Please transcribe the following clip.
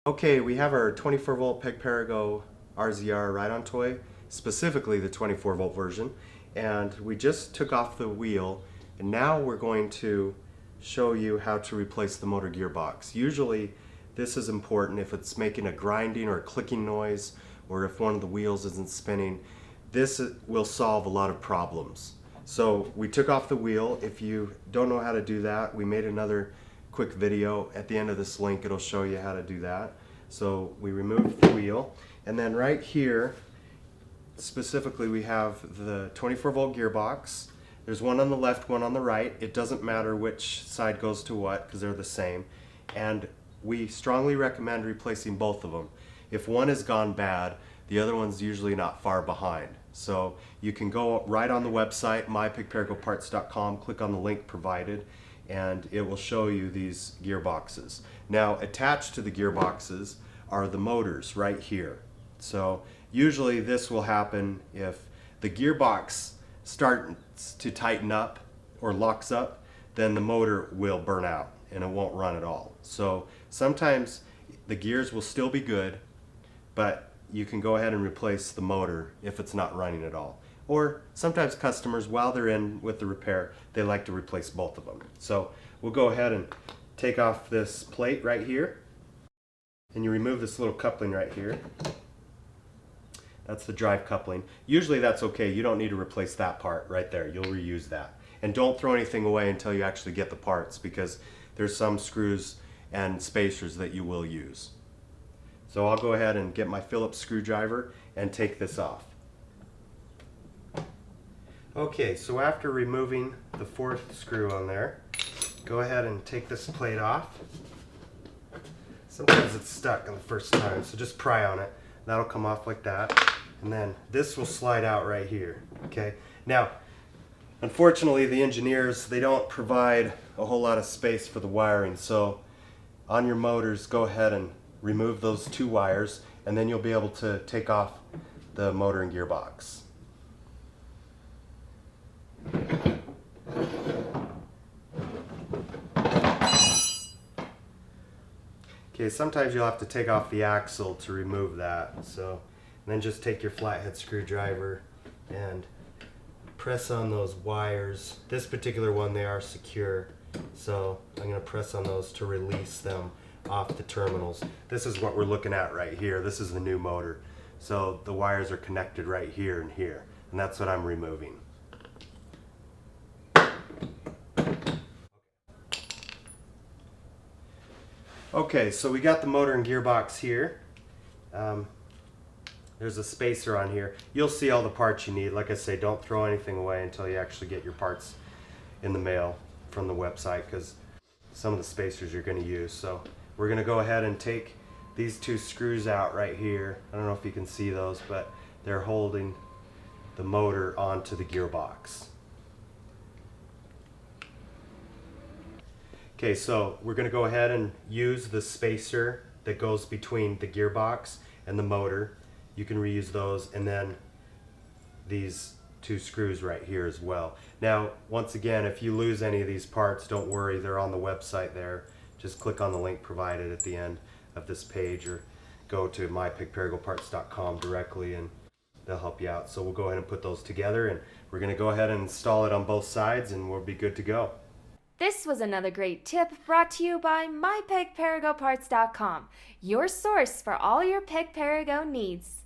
Okay, we have our 24 volt Peg Perego RZR ride-on toy, specifically the 24 volt version, and we just took off the wheel, and now we're going to show you how to replace the motor gearbox. Usually this is important if it's making a grinding or a clicking noise, or if one of the wheels isn't spinning. This will solve a lot of problems. So we took off the wheel. If you don't know how to do that, we made another quick video. At the end of this link, it'll show you how to do that. So we removed the wheel, and then right here, specifically, we have the 24 volt gearbox. There's one on the left, one on the right. It doesn't matter which side goes to what because they're the same. And we strongly recommend replacing both of them. If one has gone bad, the other one's usually not far behind. So you can go right on the website, mypegperegoparts.com, click on the link provided, and it will show you these gearboxes. Now, attached to the gearboxes are the motors right here. So usually this will happen if the gearbox starts to tighten up or locks up, then the motor will burn out and it won't run at all. So sometimes the gears will still be good, but you can go ahead and replace the motor if it's not running at all. Or sometimes customers, while they're in with the repair, they like to replace both of them. So we'll go ahead and take off this plate right here, and you remove this little coupling right here. That's the drive coupling. Usually that's okay. You don't need to replace that part right there. You'll reuse that. And don't throw anything away until you actually get the parts, because there's some screws and spacers that you will use. So I'll go ahead and get my Phillips screwdriver and take this off. Okay, so after removing the fourth screw on there, go ahead and take this plate off. Sometimes it's stuck on the first time, so just pry on it. That'll come off like that. And then this will slide out right here. Okay. Now, unfortunately, the engineers, they don't provide a whole lot of space for the wiring. So on your motors, go ahead and remove those two wires, and then you'll be able to take off the motor and gearbox. Okay, sometimes you'll have to take off the axle to remove that. So then just take your flathead screwdriver and press on those wires. This particular one, they are secure, so I'm going to press on those to release them off the terminals. This is what we're looking at right here. This is the new motor. So the wires are connected right here and here, and that's what I'm removing. Okay, so we got the motor and gearbox here. There's a spacer on here. You'll see all the parts you need. Like I say, don't throw anything away until you actually get your parts in the mail from the website, because some of the spacers you're going to use. So we're going to go ahead and take these two screws out right here. I don't know if you can see those, but they're holding the motor onto the gearbox. Okay, so we're going to go ahead and use the spacer that goes between the gearbox and the motor. You can reuse those, and then these two screws right here as well. Now, once again, if you lose any of these parts, don't worry, they're on the website there. Just click on the link provided at the end of this page, or go to mypegperegoparts.com directly and they'll help you out. So we'll go ahead and put those together, and we're going to go ahead and install it on both sides, and we'll be good to go. This was another great tip brought to you by mypegperegoparts.com, your source for all your Peg Perego needs.